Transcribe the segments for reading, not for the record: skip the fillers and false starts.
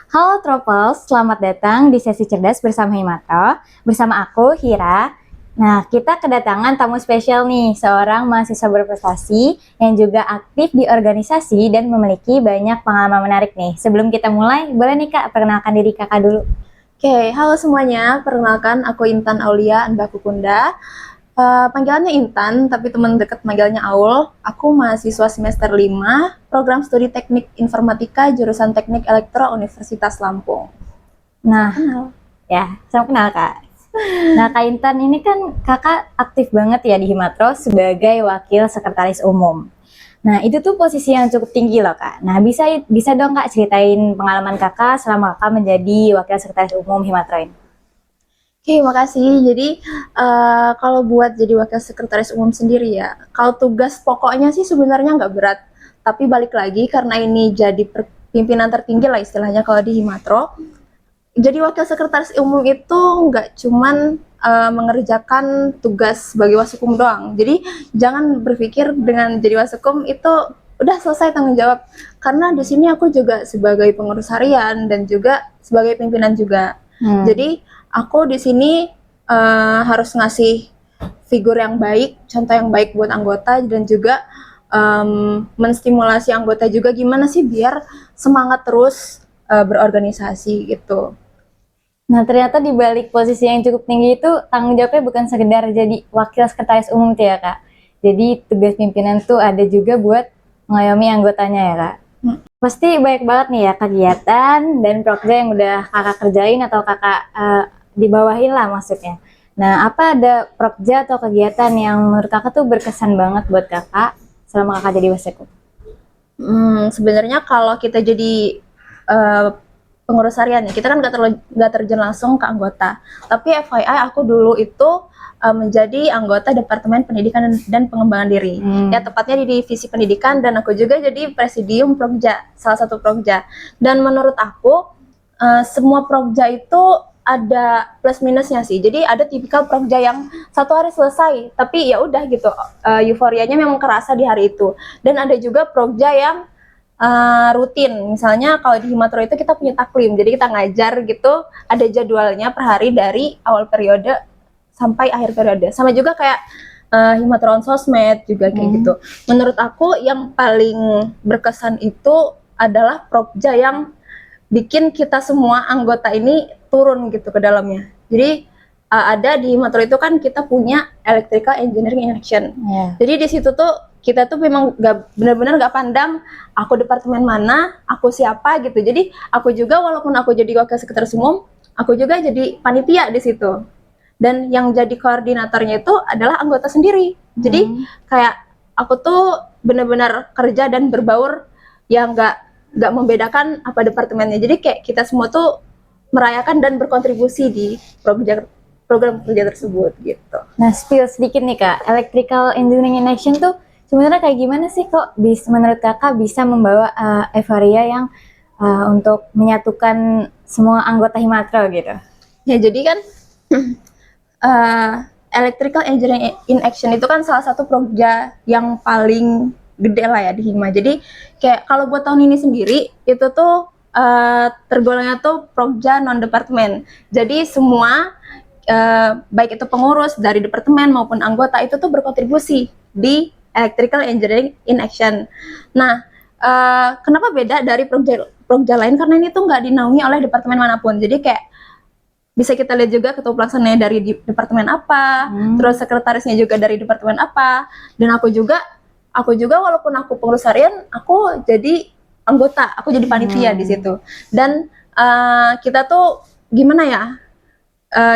Halo Tropos, selamat datang di sesi cerdas bersama Himatro. Bersama aku, Hira. Nah, kita kedatangan tamu spesial nih, seorang mahasiswa berprestasi yang juga aktif di organisasi dan memiliki banyak pengalaman menarik nih. Sebelum kita mulai, boleh nih Kak, perkenalkan diri Kakak dulu. Oke, halo semuanya. Perkenalkan, aku Intan Aulia Anbakukunda. Panggilannya Intan, tapi teman dekat manggilnya Aul. Aku mahasiswa semester 5, program studi Teknik Informatika, jurusan Teknik Elektro Universitas Lampung. Nah, Kenal. sama kenal Kak. Nah, Kak Intan ini kan Kakak aktif banget ya di Himatro sebagai Wakil Sekretaris Umum. Nah, itu tuh posisi yang cukup tinggi loh, Kak. Nah, bisa dong Kak ceritain pengalaman Kakak selama Kakak menjadi Wakil Sekretaris Umum Himatro ini. Oke, makasih. Jadi, kalau buat jadi wakil sekretaris umum sendiri ya, kalau tugas pokoknya sih sebenarnya nggak berat. Tapi balik lagi, karena ini jadi pimpinan tertinggi lah istilahnya kalau di Himatro. Jadi wakil sekretaris umum itu nggak cuman mengerjakan tugas sebagai wasukum doang. Jadi jangan berpikir dengan jadi wasukum itu udah selesai tanggung jawab. Karena di sini aku juga sebagai pengurus harian dan juga sebagai pimpinan juga. Jadi aku di sini harus ngasih figur yang baik, contoh yang baik buat anggota dan juga menstimulasi anggota juga gimana sih biar semangat terus berorganisasi gitu. Nah, ternyata di balik posisi yang cukup tinggi itu tanggung jawabnya bukan sekedar jadi Wakil Sekretaris Umum tuh ya, Kak. Jadi tugas pimpinan tuh ada juga buat mengayomi anggotanya ya, Kak. Pasti banyak banget nih ya kegiatan dan proker yang udah Kakak kerjain atau Kakak dibawahin lah maksudnya. Nah, apa ada proker atau kegiatan yang menurut Kakak tuh berkesan banget buat Kakak selama Kakak jadi Wasekum? Sebenarnya kalau kita jadi pengurus harian ya, kita kan nggak terjun langsung ke anggota. Tapi FYI aku dulu itu menjadi anggota Departemen Pendidikan dan Pengembangan Diri. Ya tepatnya di divisi pendidikan dan aku juga jadi presidium Prokja, salah satu Prokja. Dan menurut aku semua Prokja itu ada plus minusnya sih. Jadi ada tipikal Prokja yang satu hari selesai, tapi ya udah gitu. Euforianya memang kerasa di hari itu. Dan ada juga Prokja yang rutin. Misalnya kalau di Himatro itu kita punya taklim, jadi kita ngajar gitu, ada jadwalnya per hari dari awal periode sampai akhir periode. Sama juga kayak Himatron Sosmed juga kayak gitu. Menurut aku yang paling berkesan itu adalah Prokja yang bikin kita semua anggota ini turun gitu ke dalamnya. Jadi ada di Himatro itu kan kita punya Electrical Engineering in Action. Jadi di situ tuh kita tuh memang benar-benar nggak pandang aku departemen mana, aku siapa gitu. Jadi aku juga walaupun aku jadi wakil sekretaris umum, aku juga jadi panitia di situ. Dan yang jadi koordinatornya itu adalah anggota sendiri. Jadi kayak aku tuh benar-benar kerja dan berbaur yang nggak membedakan apa departemennya. Jadi kayak kita semua tuh merayakan dan berkontribusi di program kerja tersebut gitu. Nah, spill sedikit nih Kak, Electrical Engineering in Action tuh sebenarnya kayak gimana sih kok menurut Kakak bisa membawa euforia yang untuk menyatukan semua anggota Himatro gitu? Ya jadi kan Electrical Engineering in Action itu kan salah satu proja yang paling gede lah ya di Hima. Jadi kayak kalau buat tahun ini sendiri itu tuh tergolongnya tuh proja non departemen. Jadi semua baik itu pengurus dari departemen maupun anggota itu tuh berkontribusi di Electrical Engineering in Action. Nah, kenapa beda dari proja lain? Karena ini tuh nggak dinaungi oleh departemen manapun. Jadi kayak bisa kita lihat juga ketua pelaksananya dari departemen apa, terus sekretarisnya juga dari departemen apa, dan aku juga walaupun aku pengurus harian, aku jadi anggota, aku jadi panitia di situ. Dan kita tuh gimana ya?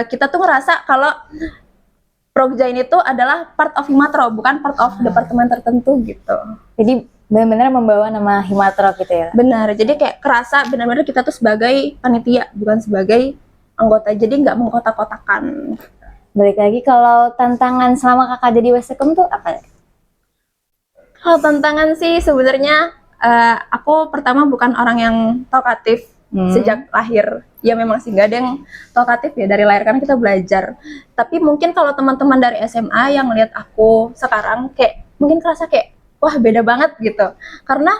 Kita tuh ngerasa kalau Prokja ini tuh adalah part of Himatro, bukan part of departemen tertentu gitu. Jadi benar-benar membawa nama Himatro gitu ya? Benar, jadi kayak kerasa benar-benar kita tuh sebagai panitia, bukan sebagai anggota, jadi nggak mengkotak-kotakan. Balik lagi, kalau tantangan selama Kakak jadi Wasekum tuh apa? Kalau tantangan sih sebenarnya aku pertama bukan orang yang talkatif sejak lahir. Ya memang sih nggak ada yang talkatif ya dari lahir, karena kita belajar. Tapi mungkin kalau teman-teman dari SMA yang lihat aku sekarang kayak mungkin kerasa kayak wah beda banget gitu. Karena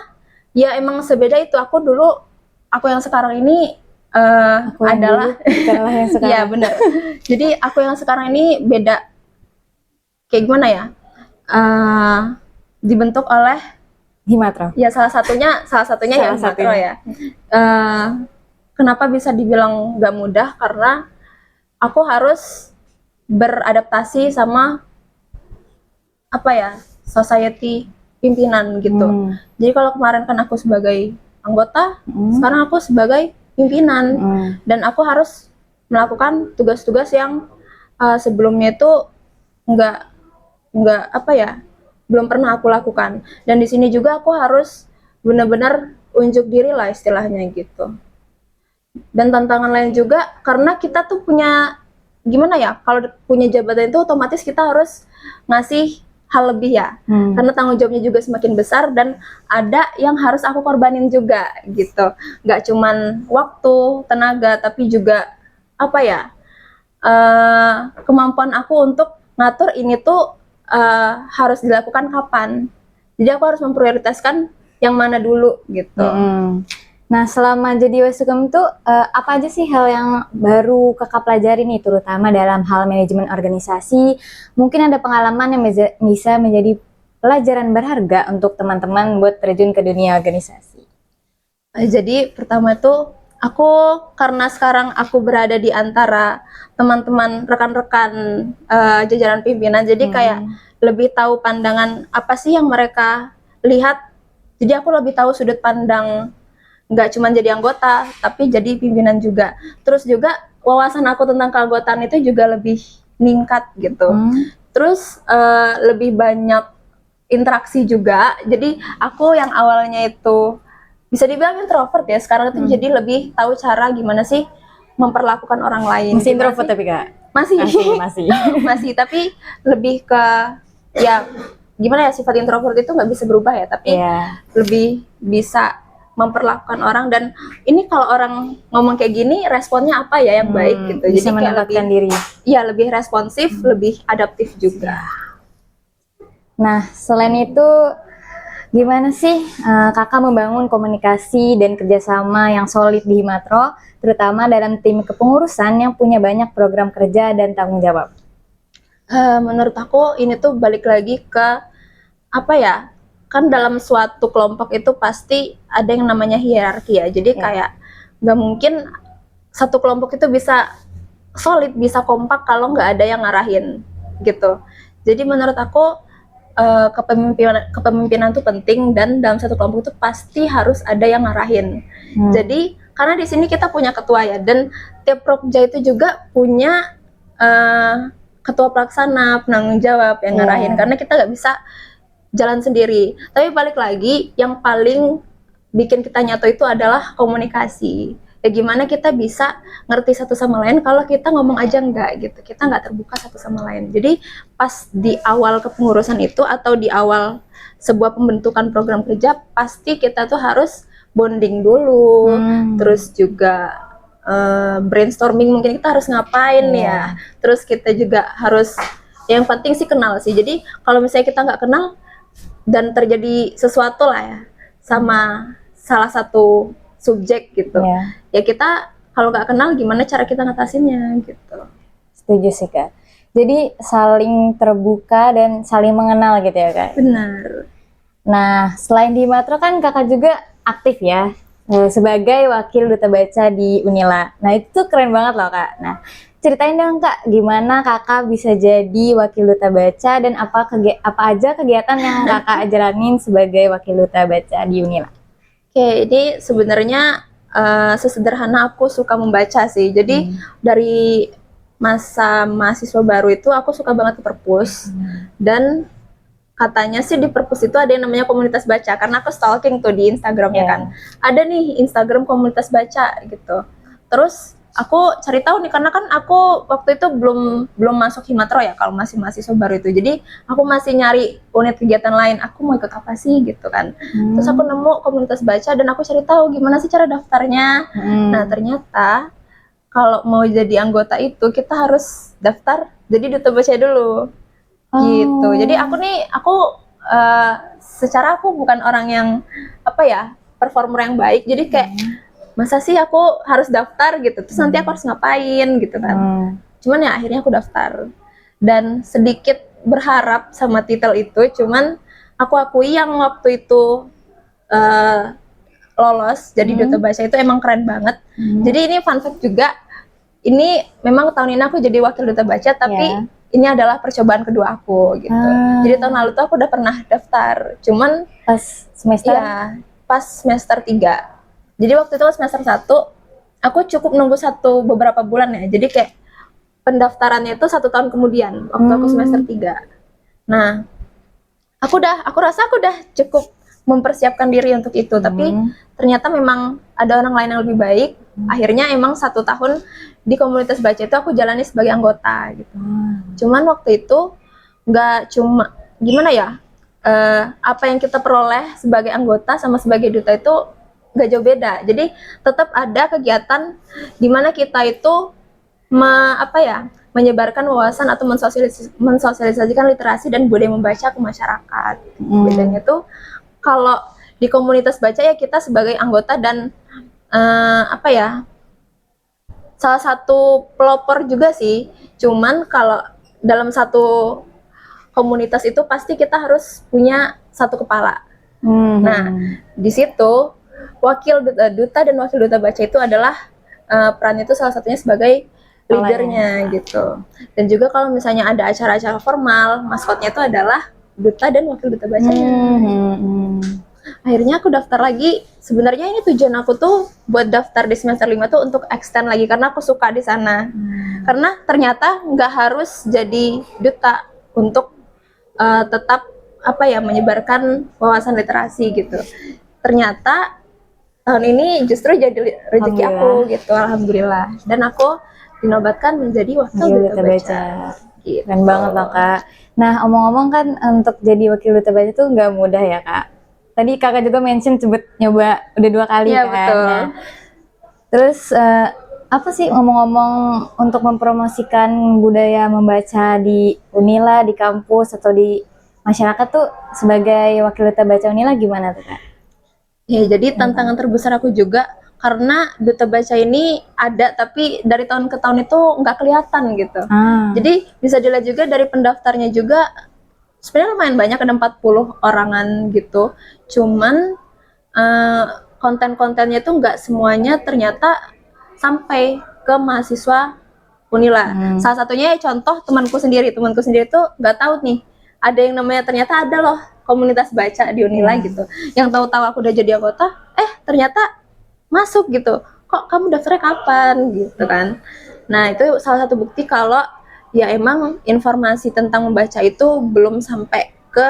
ya emang sebeda itu. Aku dulu, aku yang sekarang ini Aku yang adalah dulu, bukanlah yang sekarang. Iya benar. Jadi aku yang sekarang ini beda, kayak gimana ya? Dibentuk oleh Himatro. ya salah satunya ya Salah Himatro satunya. ya. Eh, Kenapa bisa dibilang gak mudah? Karena aku harus beradaptasi sama apa ya, society pimpinan gitu. Jadi kalau kemarin kan aku sebagai anggota, sekarang aku sebagai pimpinan dan aku harus melakukan tugas-tugas yang sebelumnya itu nggak apa ya, belum pernah aku lakukan. Dan di sini juga aku harus benar-benar unjuk diri lah istilahnya gitu. Dan tantangan lain juga karena kita tuh punya gimana ya, kalau punya jabatan itu otomatis kita harus ngasih hal lebih ya, karena tanggung jawabnya juga semakin besar dan ada yang harus aku korbanin juga gitu, nggak cuman waktu, tenaga, tapi juga apa ya, kemampuan aku untuk ngatur ini tuh harus dilakukan kapan, jadi aku harus memprioritaskan yang mana dulu gitu. Nah, selama jadi Wasukam tuh apa aja sih hal yang baru kakak pelajari nih, terutama dalam hal manajemen organisasi? Mungkin ada pengalaman yang bisa menjadi pelajaran berharga untuk teman-teman buat terjun ke dunia organisasi. Jadi pertama itu aku, karena sekarang aku berada di antara teman-teman rekan-rekan jajaran pimpinan, jadi kayak lebih tahu pandangan apa sih yang mereka lihat. Jadi aku lebih tahu sudut pandang, nggak cuma jadi anggota, tapi jadi pimpinan juga. Terus juga wawasan aku tentang keanggotaan itu juga lebih meningkat gitu. Terus lebih banyak interaksi juga. Jadi aku yang awalnya itu bisa dibilang introvert ya, sekarang itu jadi lebih tahu cara gimana sih memperlakukan orang lain. Masih introvert tapi kak? Masih. Masih, tapi lebih ke ya gimana ya, sifat introvert itu nggak bisa berubah ya, tapi lebih bisa memperlakukan orang. Dan ini kalau orang ngomong kayak gini, responnya apa ya yang baik gitu. Bisa jadi menempatkan diri. Iya, lebih responsif, lebih adaptif juga. Nah, selain itu gimana sih kakak membangun komunikasi dan kerjasama yang solid di Himatro, terutama dalam tim kepengurusan yang punya banyak program kerja dan tanggung jawab? Menurut aku ini tuh balik lagi ke apa ya, kan dalam suatu kelompok itu pasti ada yang namanya hierarki ya. Jadi kayak nggak mungkin satu kelompok itu bisa solid, bisa kompak kalau nggak ada yang ngarahin gitu. Jadi menurut aku kepemimpinan itu penting, dan dalam satu kelompok itu pasti harus ada yang ngarahin. Jadi karena di sini kita punya ketua ya, dan tiap prokja itu juga punya ketua pelaksana, penanggung jawab yang ngarahin, karena kita nggak bisa jalan sendiri. Tapi balik lagi, yang paling bikin kita nyatu itu adalah komunikasi. Ya gimana kita bisa ngerti satu sama lain kalau kita ngomong aja enggak gitu, kita nggak terbuka satu sama lain. Jadi pas di awal kepengurusan itu atau di awal sebuah pembentukan program kerja, pasti kita tuh harus bonding dulu, terus juga brainstorming, mungkin kita harus ngapain ya, terus kita juga harus, yang penting sih kenal sih. Jadi kalau misalnya kita nggak kenal dan terjadi sesuatu lah ya sama salah satu subjek gitu, ya kita kalau nggak kenal gimana cara kita ngatasinnya gitu. Setuju sih kak. Jadi saling terbuka dan saling mengenal gitu ya kak. Benar. Nah, selain di Himatro kan kakak juga aktif ya sebagai wakil duta baca di Unila. Nah itu tuh keren banget loh kak. Nah ceritain dong kak, gimana kakak bisa jadi wakil duta baca dan apa aja kegiatan yang kakak jalanin sebagai wakil duta baca di Unila? Oke, ini sebenarnya sesederhana aku suka membaca sih. Jadi dari masa mahasiswa baru itu aku suka banget ke perpus, dan katanya sih di perpus itu ada yang namanya komunitas baca, karena aku stalking tuh di Instagramnya kan. Ada nih Instagram komunitas baca gitu. Terus aku cari tahu nih, karena kan aku waktu itu belum masuk Himatro ya, kalau masih mahasiswa baru itu. Jadi aku masih nyari unit kegiatan lain, aku mau ikut apa sih gitu kan. Terus aku nemu komunitas baca dan aku cari tahu gimana sih cara daftarnya. Nah ternyata kalau mau jadi anggota itu kita harus daftar jadi duta baca dulu. Gitu. Jadi aku secara aku bukan orang yang apa ya, performer yang baik. Jadi kayak masa sih aku harus daftar gitu, terus nanti aku harus ngapain gitu kan. Cuman ya akhirnya aku daftar, dan sedikit berharap sama titel itu, cuman aku akui yang waktu itu lolos jadi duta baca itu emang keren banget. Jadi ini fun fact juga, ini memang tahun ini aku jadi wakil duta baca, tapi ini adalah percobaan kedua aku gitu. Jadi tahun lalu tuh aku udah pernah daftar, cuman Pas semester? ya pas semester 3. Jadi waktu itu semester 1 aku cukup nunggu beberapa bulan ya. Jadi kayak pendaftarannya itu 1 tahun kemudian waktu aku semester 3. Nah, aku rasa aku udah cukup mempersiapkan diri untuk itu, tapi ternyata memang ada orang lain yang lebih baik. Akhirnya emang 1 tahun di komunitas baca itu aku jalani sebagai anggota gitu. Cuman waktu itu nggak cuma gimana ya, apa yang kita peroleh sebagai anggota sama sebagai duta itu nggak jauh beda. Jadi tetap ada kegiatan di mana kita itu menyebarkan wawasan atau mensosialisasikan literasi dan budaya membaca ke masyarakat. Bedanya tuh kalau di komunitas baca ya kita sebagai anggota dan salah satu pelopor juga sih. Cuman kalau dalam satu komunitas itu pasti kita harus punya satu kepala. Nah, di situ wakil duta dan wakil duta baca itu adalah peran itu salah satunya sebagai leadernya gitu. Dan juga kalau misalnya ada acara-acara formal, maskotnya itu adalah duta dan wakil duta bacanya. Akhirnya aku daftar lagi. Sebenarnya ini tujuan aku tuh buat daftar di semester 5 tuh untuk extend lagi karena aku suka di sana. Karena ternyata nggak harus jadi duta untuk tetap menyebarkan wawasan literasi gitu. Ternyata tahun ini justru jadi rezeki aku gitu, alhamdulillah. Dan aku dinobatkan menjadi wakil duta baca. Gitu. Keren banget loh Kak. Nah omong-omong kan untuk jadi wakil duta baca tuh nggak mudah ya Kak. Tadi Kakak juga mention nyoba udah 2 kali ya, kan. Betul. Nah, terus apa sih ngomong-ngomong untuk mempromosikan budaya membaca di Unila, di kampus atau di masyarakat tuh sebagai wakil duta baca Unila gimana tuh Kak? Ya jadi tantangan terbesar aku juga karena duta baca ini ada tapi dari tahun ke tahun itu nggak kelihatan gitu. Jadi bisa dilihat juga dari pendaftarnya juga sebenarnya lumayan banyak, ada 40 orangan gitu. Cuman konten-kontennya itu nggak semuanya ternyata sampai ke mahasiswa Unila. Salah satunya contoh temanku sendiri tuh nggak tahu nih ada yang namanya ternyata ada loh komunitas baca di Unila gitu. Yang tahu-tahu aku udah jadi anggota, ternyata masuk gitu. Kok kamu daftarnya kapan gitu kan? Nah, itu salah satu bukti kalau ya emang informasi tentang membaca itu belum sampai ke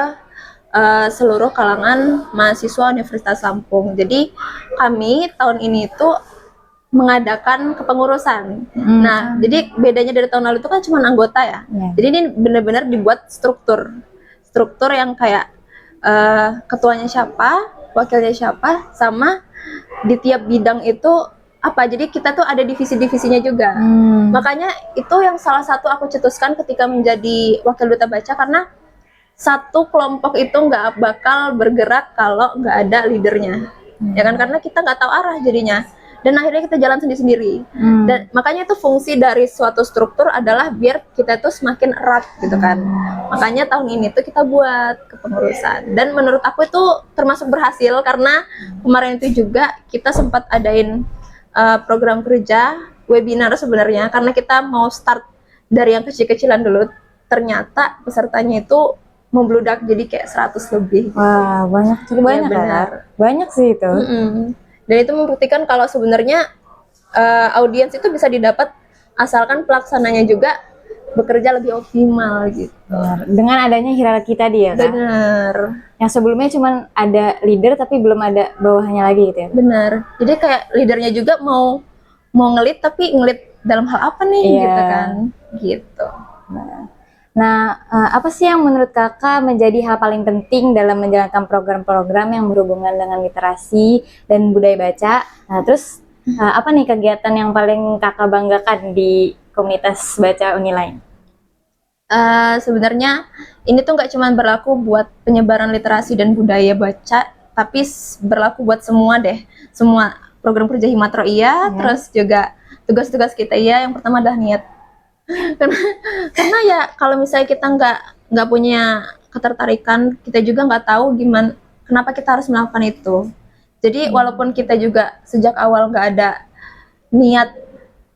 seluruh kalangan mahasiswa Universitas Lampung. Jadi kami tahun ini tuh mengadakan kepengurusan. Nah, jadi bedanya dari tahun lalu itu kan cuma anggota ya. Jadi ini benar-benar dibuat struktur yang kayak ketuanya siapa, wakilnya siapa, sama di tiap bidang itu apa. Jadi kita tuh ada divisi-divisinya juga. Makanya itu yang salah satu aku cetuskan ketika menjadi wakil duta baca, karena satu kelompok itu nggak bakal bergerak kalau nggak ada leadernya, ya kan? Karena kita nggak tahu arah jadinya. Dan akhirnya kita jalan sendiri-sendiri. Dan makanya itu fungsi dari suatu struktur adalah biar kita tuh semakin erat gitu kan. Makanya tahun ini tuh kita buat kepengurusan. Dan menurut aku itu termasuk berhasil karena kemarin itu juga kita sempat adain program kerja, webinar sebenarnya, karena kita mau start dari yang kecil-kecilan dulu. Ternyata pesertanya itu membludak jadi kayak 100 lebih. Wah, cukup banyak ya, benar. Banyak sih itu. Dan itu membuktikan kalau sebenarnya audiens itu bisa didapat asalkan pelaksananya juga bekerja lebih optimal gitu. Benar. Dengan adanya hierarki tadi ya Kak? Benar. Yang sebelumnya cuma ada leader tapi belum ada bawahnya lagi gitu ya? Benar. Jadi kayak leadernya juga mau ngelit tapi ngelit dalam hal apa nih gitu kan? Gitu. Nah, apa sih yang menurut Kakak menjadi hal paling penting dalam menjalankan program-program yang berhubungan dengan literasi dan budaya baca? Nah, terus apa nih kegiatan yang paling Kakak banggakan di komunitas baca Unila? Sebenarnya ini tuh nggak cuma berlaku buat penyebaran literasi dan budaya baca, tapi berlaku buat semua deh, semua program kerja Himatro iya, terus juga tugas-tugas kita iya. Yang pertama adalah niat. karena ya kalau misalnya kita nggak punya ketertarikan, kita juga nggak tahu gimana kenapa kita harus melakukan itu. Jadi walaupun kita juga sejak awal nggak ada niat,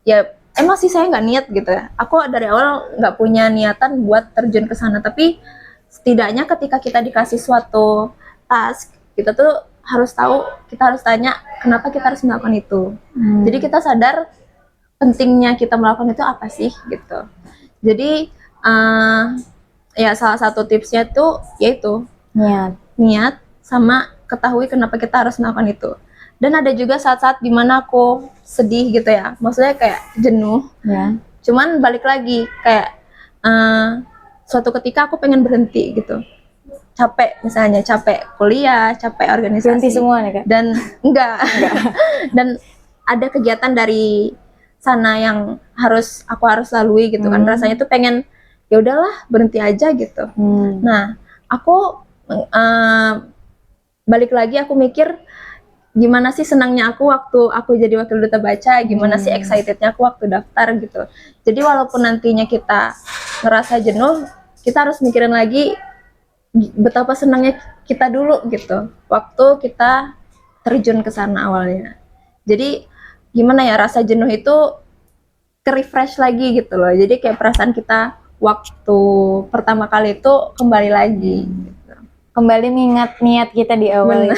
ya emang sih saya nggak niat gitu ya. Aku dari awal nggak punya niatan buat terjun ke sana, tapi setidaknya ketika kita dikasih suatu task, kita tuh harus tahu, kita harus tanya kenapa kita harus melakukan itu. Jadi kita sadar pentingnya kita melakukan itu apa sih gitu. Jadi ya salah satu tipsnya tuh yaitu niat sama ketahui kenapa kita harus melakukan itu. Dan ada juga saat-saat dimana aku sedih gitu ya, maksudnya kayak jenuh. Cuman balik lagi kayak suatu ketika aku pengen berhenti gitu, capek misalnya, capek kuliah, capek organisasi. Berhenti semua nih Kak? Dan enggak. Dan ada kegiatan dari sana yang aku harus lalui gitu kan. Rasanya tuh pengen ya udahlah berhenti aja gitu. Nah, aku balik lagi aku mikir gimana sih senangnya aku waktu aku jadi wakil duta baca, gimana sih excitednya aku waktu daftar gitu. Jadi walaupun nantinya kita ngerasa jenuh, kita harus mikirin lagi betapa senangnya kita dulu gitu waktu kita terjun ke sana awalnya. Jadi gimana ya, rasa jenuh itu ke-refresh lagi gitu loh. Jadi kayak perasaan kita waktu pertama kali itu kembali lagi gitu. Kembali mengingat niat kita di awal.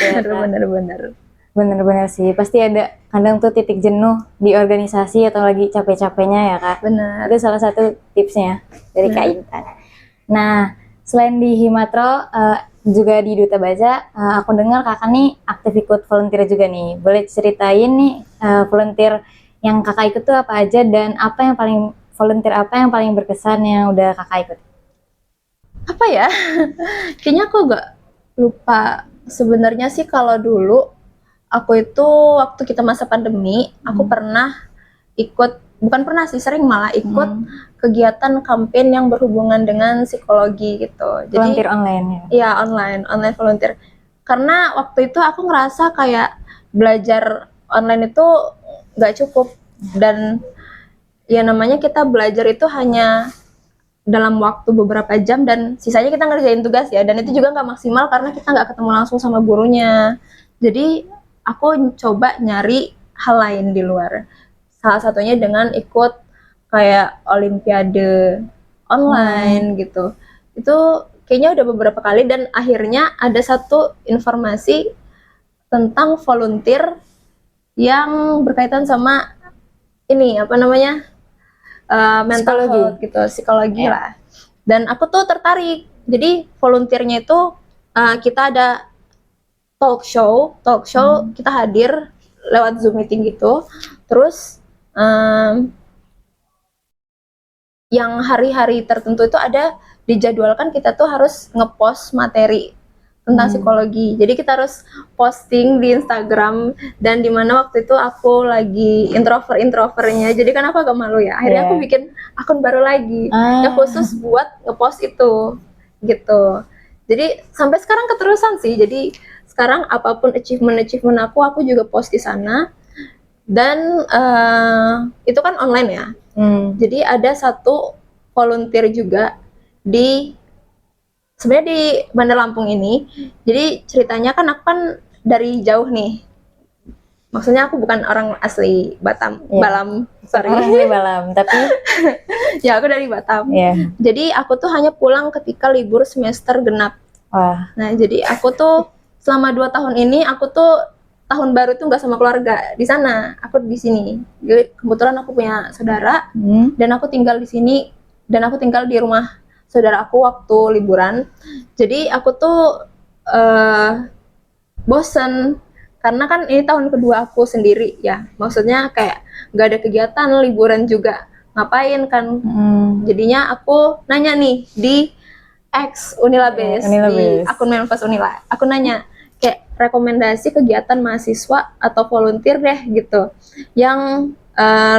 Bener sih, pasti ada kadang tuh titik jenuh di organisasi atau lagi capek-capeknya ya Kak. Bener. Itu salah satu tipsnya dari Kak Intan. Nah, selain di Himatro, juga di Duta Baca, aku dengar kakak nih aktif ikut volunteer juga nih. Boleh ceritain nih volunteer yang kakak ikut tuh apa aja, dan volunteer apa yang paling berkesan yang udah kakak ikut? Apa ya? Kayaknya aku agak lupa. Sebenarnya sih kalau dulu aku itu waktu kita masa pandemi, aku pernah ikut, bukan pernah sih, sering malah ikut kegiatan campaign yang berhubungan dengan psikologi gitu. Jadi Volunteer online ya? Iya, online volunteer. Karena waktu itu aku ngerasa kayak belajar online itu nggak cukup, dan ya namanya kita belajar itu hanya dalam waktu beberapa jam dan sisanya kita ngerjain tugas ya, dan itu juga nggak maksimal karena kita nggak ketemu langsung sama gurunya. Jadi aku coba nyari hal lain di luar, salah satunya dengan ikut kayak olimpiade online gitu. Itu kayaknya udah beberapa kali, dan akhirnya ada satu informasi tentang volunteer yang berkaitan sama ini apa namanya, mental health gitu, psikologi lah. Dan aku tuh tertarik. Jadi volunteernya itu kita ada talk show kita hadir lewat Zoom meeting gitu. Terus yang hari-hari tertentu itu ada dijadwalkan kita tuh harus ngepost materi tentang psikologi. Jadi kita harus posting di Instagram, dan dimana waktu itu aku lagi introvertnya, jadi kan aku agak malu ya. Akhirnya aku bikin akun baru lagi yang khusus buat ngepost itu gitu. Jadi sampai sekarang keterusan sih. Jadi sekarang apapun achievement aku juga post di sana. Dan itu kan online ya. Jadi ada satu volunteer juga sebenarnya di Bandar Lampung ini. Jadi ceritanya kan aku kan dari jauh nih. Maksudnya aku bukan orang asli Batam, Balam, sorry. Balam, tapi ya aku dari Batam. Jadi aku tuh hanya pulang ketika libur semester genap. Nah, jadi aku tuh selama 2 tahun ini aku tuh tahun baru tuh nggak sama keluarga di sana, aku di sini. Jadi kebetulan aku punya saudara dan aku tinggal di sini, dan aku tinggal di rumah saudara aku waktu liburan. Jadi aku tuh bosen karena kan ini tahun kedua aku sendiri ya. Maksudnya kayak nggak ada kegiatan, liburan juga ngapain kan. Jadinya aku nanya nih di X Unilabes, di akun Menfas Unila. Aku nanya kayak rekomendasi kegiatan mahasiswa atau volunteer deh gitu yang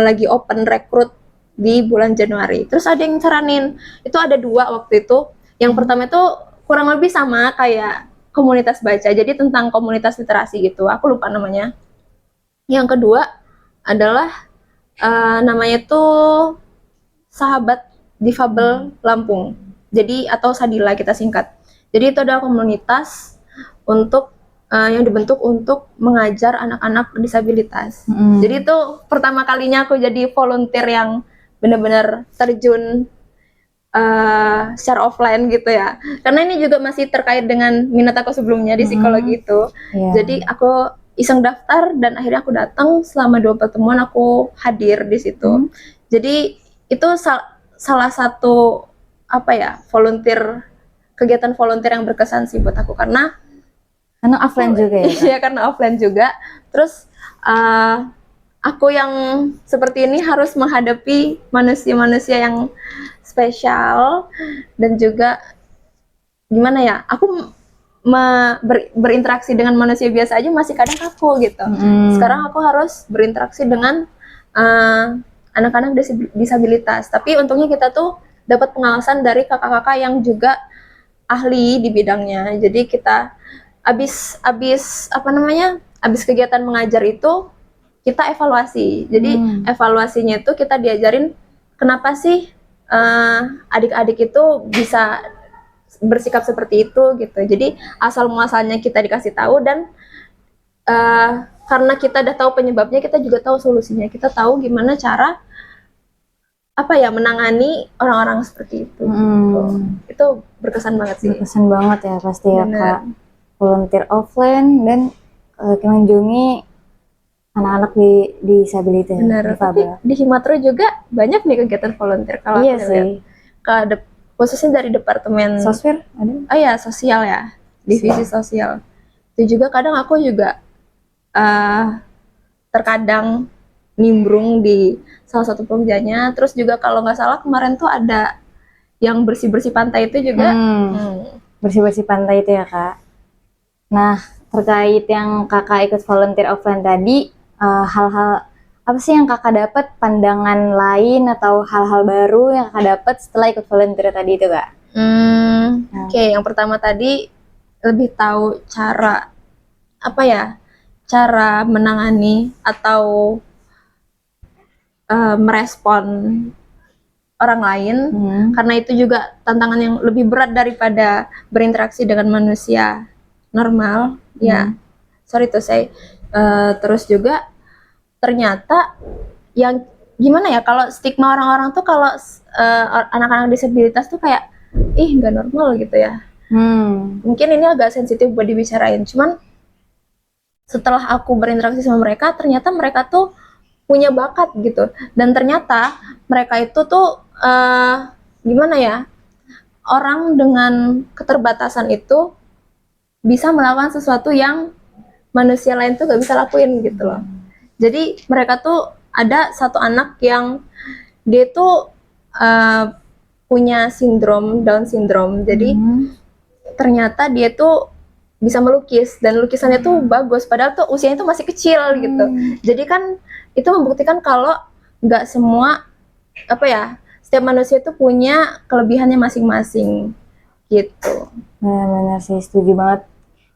lagi open rekrut di bulan Januari. Terus ada yang saranin, itu ada 2 waktu itu. Yang pertama itu kurang lebih sama kayak komunitas baca, jadi tentang komunitas literasi gitu, aku lupa namanya. Yang kedua adalah namanya tuh Sahabat Difabel Lampung. Jadi atau Sadila kita singkat. Jadi itu adalah komunitas untuk yang dibentuk untuk mengajar anak-anak disabilitas. Jadi itu pertama kalinya aku jadi volunteer yang benar-benar terjun secara offline gitu ya. Karena ini juga masih terkait dengan minat aku sebelumnya di psikologi itu. Jadi aku iseng daftar dan akhirnya aku datang. Selama 2 pertemuan aku hadir di situ. Jadi itu salah satu kegiatan volunteer yang berkesan sih buat aku karena offline juga ya. Iya, karena offline juga. Terus aku yang seperti ini harus menghadapi manusia-manusia yang spesial dan juga gimana ya? Aku berinteraksi dengan manusia biasa aja masih kadang kaku gitu. Sekarang aku harus berinteraksi dengan anak-anak disabilitas. Tapi untungnya kita tuh dapat pengawasan dari kakak-kakak yang juga ahli di bidangnya. Jadi kita abis kegiatan mengajar itu kita evaluasi. Jadi evaluasinya itu kita diajarin kenapa sih adik-adik itu bisa bersikap seperti itu gitu. Jadi asal muasalnya kita dikasih tahu dan karena kita udah tahu penyebabnya, kita juga tahu solusinya. Kita tahu gimana cara menangani orang-orang seperti itu. Itu berkesan banget sih. Berkesan banget ya pasti ya Kak. Volunteer offline dan mengunjungi anak-anak disabilitas. Benar. Tapi di Himatro juga banyak nih kegiatan volunteer kalau iya sih. Khususnya dari departemen sosfir ada? Oh ya, sosial ya, divisi sosial. Itu juga kadang aku juga terkadang nimbrung di salah satu pengerjanya. Terus juga kalau nggak salah kemarin tuh ada yang bersih-bersih pantai itu juga. Bersih-bersih pantai itu ya Kak. Nah, terkait yang Kakak ikut volunteer offline tadi, hal-hal apa sih yang Kakak dapat, pandangan lain atau hal-hal baru yang Kakak dapat setelah ikut volunteer tadi itu Kak? Oke, yang pertama tadi lebih tahu cara menangani atau merespon orang lain, karena itu juga tantangan yang lebih berat daripada berinteraksi dengan manusia normal. Ya, sorry to say. Terus juga ternyata yang gimana ya, kalau stigma orang-orang tuh kalau anak-anak disabilitas tuh kayak nggak normal gitu ya. Mungkin ini agak sensitif buat dibicarain, cuman setelah aku berinteraksi sama mereka, ternyata mereka tuh punya bakat gitu, dan ternyata mereka itu tuh gimana ya, orang dengan keterbatasan itu bisa melakukan sesuatu yang manusia lain tuh gak bisa lakuin gitu loh. Jadi mereka tuh ada satu anak yang dia tuh punya Down syndrome. Jadi ternyata dia tuh bisa melukis dan lukisannya tuh bagus, padahal tuh usianya tuh masih kecil gitu. Jadi kan itu membuktikan kalau nggak semua setiap manusia itu punya kelebihannya masing-masing gitu. Benar sih, setuju banget.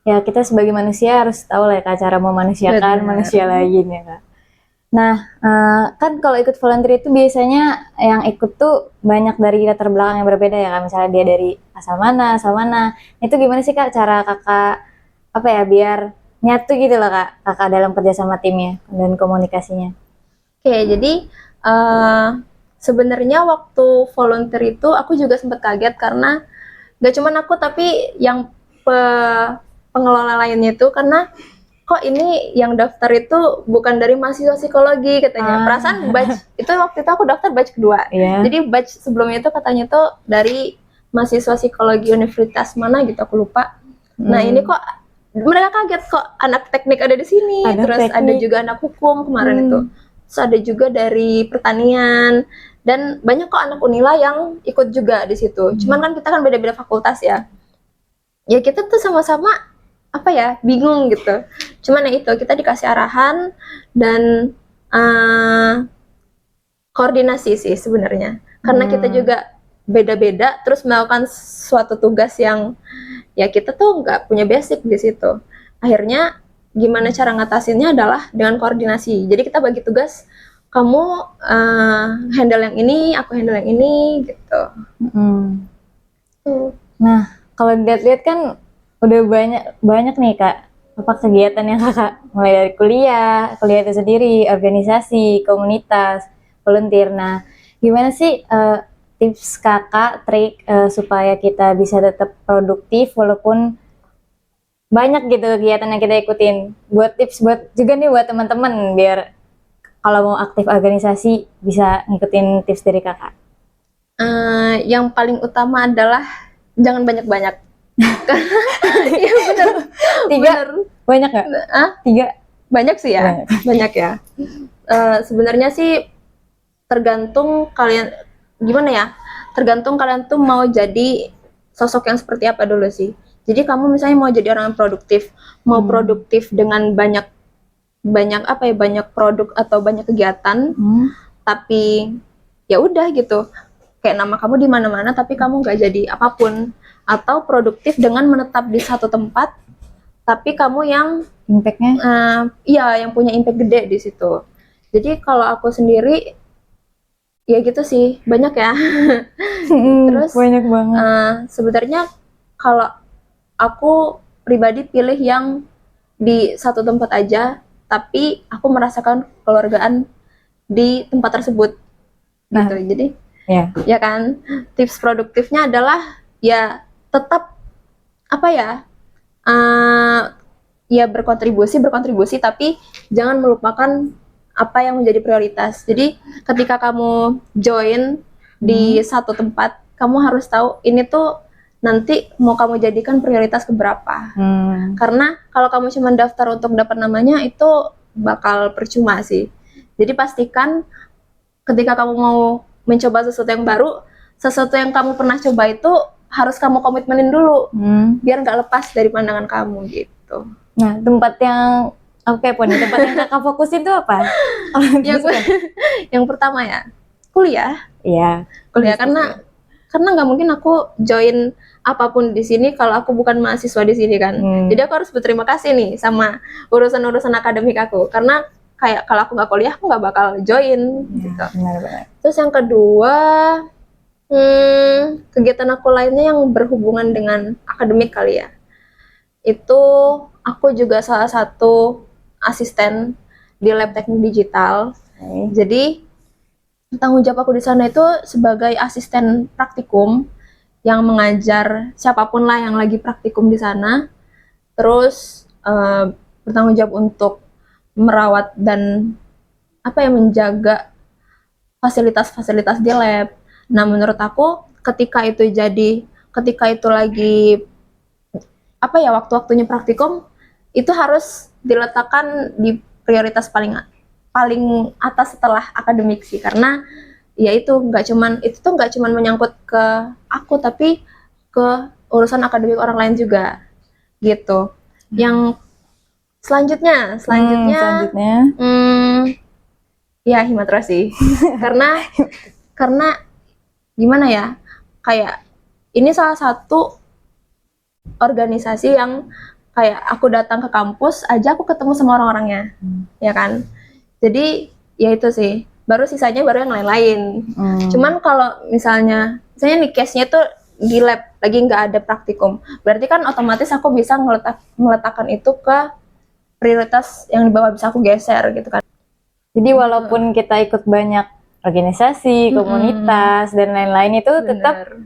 Ya kita sebagai manusia harus tahu lah ya Kak, cara memanusiakan manusia lain ya Kak. Nah, kan kalau ikut volunteer itu biasanya yang ikut tuh banyak dari latar belakang yang berbeda ya Kak. Misalnya dia dari asal mana. Itu gimana sih Kak cara Kakak biar nyatu gitu loh Kakak dalam kerja sama timnya dan komunikasinya? Oke, jadi sebenarnya waktu volunteer itu aku juga sempat kaget karena gak cuma aku tapi yang pengelola lainnya itu, karena kok ini yang daftar itu bukan dari mahasiswa psikologi katanya. Perasaan batch itu waktu itu aku daftar batch kedua. Jadi batch sebelumnya itu katanya tuh dari mahasiswa psikologi universitas mana gitu, aku lupa. Nah ini kok mereka kaget kok anak teknik ada di sini. Terus ada juga anak hukum kemarin itu. Terus ada juga dari pertanian dan banyak kok anak Unila yang ikut juga di situ. Cuman kan kita kan beda-beda fakultas ya. Ya kita tuh sama-sama bingung gitu. Cuman ya itu, kita dikasih arahan dan koordinasi sih sebenarnya. Karena kita juga beda-beda, terus melakukan suatu tugas yang ya kita tuh nggak punya basic di situ. Akhirnya gimana cara ngatasinnya adalah dengan koordinasi. Jadi kita bagi tugas, kamu handle yang ini, aku handle yang ini, gitu. Nah, kalau dilihat-lihat kan udah banyak nih Kak, apa kegiatan yang Kakak mulai dari kuliah itu sendiri, organisasi, komunitas, volunteer. Nah, gimana sih tips Kakak, trik supaya kita bisa tetap produktif walaupun banyak gitu kegiatan yang kita ikutin. Buat tips buat juga nih buat teman-teman biar kalau mau aktif organisasi bisa ngikutin tips dari Kakak. Yang paling utama adalah jangan banyak-banyak. Iya benar. Tiga banyak nggak? Tiga banyak sih ya. Banyak ya. Sebenarnya sih tergantung kalian gimana ya. Tergantung kalian tuh mau jadi sosok yang seperti apa dulu sih. Jadi kamu misalnya mau jadi orang yang produktif, mau produktif dengan banyak produk atau banyak kegiatan, tapi ya udah gitu. Kayak nama kamu di mana-mana tapi kamu nggak jadi apapun, atau produktif dengan menetap di satu tempat tapi kamu yang impactnya yang punya impact gede di situ. Jadi kalau aku sendiri ya gitu sih, banyak ya. Terus banyak banget. Sebenarnya kalau aku pribadi pilih yang di satu tempat aja tapi aku merasakan kekeluargaan di tempat tersebut gitu. Jadi ya kan, tips produktifnya adalah ya tetap apa ya, ya berkontribusi tapi jangan melupakan apa yang menjadi prioritas. Jadi ketika kamu join di satu tempat, kamu harus tahu ini tuh nanti mau kamu jadikan prioritas keberapa. Karena kalau kamu cuma daftar untuk dapat namanya itu bakal percuma sih. Jadi pastikan ketika kamu mau mencoba sesuatu yang baru, sesuatu yang kamu pernah coba itu harus kamu komitmenin dulu, biar nggak lepas dari pandangan kamu gitu. Nah, tempat yang tempat yang Kakak fokusin itu apa? Yang pertama ya, kuliah. Iya. Kuliah karena nggak mungkin aku join apapun di sini kalau aku bukan mahasiswa di sini kan. Jadi aku harus berterima kasih nih sama urusan-urusan akademik aku, karena kayak kalau aku nggak kuliah aku nggak bakal join gitu. Benar. Terus yang kedua, kegiatan aku lainnya yang berhubungan dengan akademik kali ya. Itu aku juga salah satu asisten di lab teknik digital. Jadi tanggung jawab aku di sana itu sebagai asisten praktikum yang mengajar siapapun lah yang lagi praktikum di sana. Terus bertanggung jawab untuk merawat dan menjaga fasilitas-fasilitas di lab. Nah, menurut aku ketika itu lagi waktu-waktunya praktikum, itu harus diletakkan di prioritas paling atas setelah akademik sih, karena ya itu nggak cuman menyangkut ke aku tapi ke urusan akademik orang lain juga gitu. Yang selanjutnya ya Himatera sih. karena gimana ya, kayak ini salah satu organisasi yang kayak aku datang ke kampus aja aku ketemu sama orang-orangnya, ya kan. Jadi ya itu sih, baru sisanya baru yang lain-lain. Cuman kalau misalnya nih case-nya tuh di lab lagi nggak ada praktikum, berarti kan otomatis aku bisa meletakkan itu ke prioritas yang di bawah, bisa aku geser gitu kan. Jadi walaupun kita ikut banyak organisasi, komunitas dan lain-lain itu tetap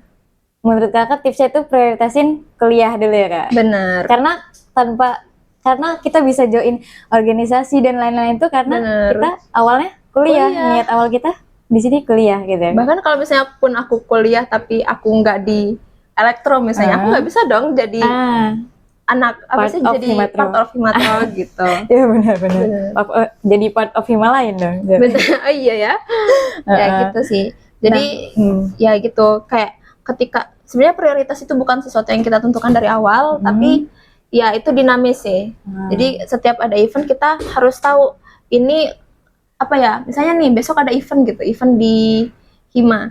menurut Kakak tipsnya itu prioritasin kuliah dulu ya Kak? Bener. Karena kita bisa join organisasi dan lain-lain itu karena kita awalnya kuliah. Niat awal kita di sini kuliah gitu ya. Bahkan kalau misalnya pun aku kuliah tapi aku nggak di elektro misalnya, aku nggak bisa dong jadi jadi part of Himatera gitu. Iya benar. Jadi part of Hima lain dong. Bener. Oh iya ya. Ya gitu sih. Jadi ya gitu, kayak ketika sebenarnya prioritas itu bukan sesuatu yang kita tentukan dari awal, tapi ya itu dinamis sih. Jadi setiap ada event kita harus tahu ini misalnya nih besok ada event di Hima,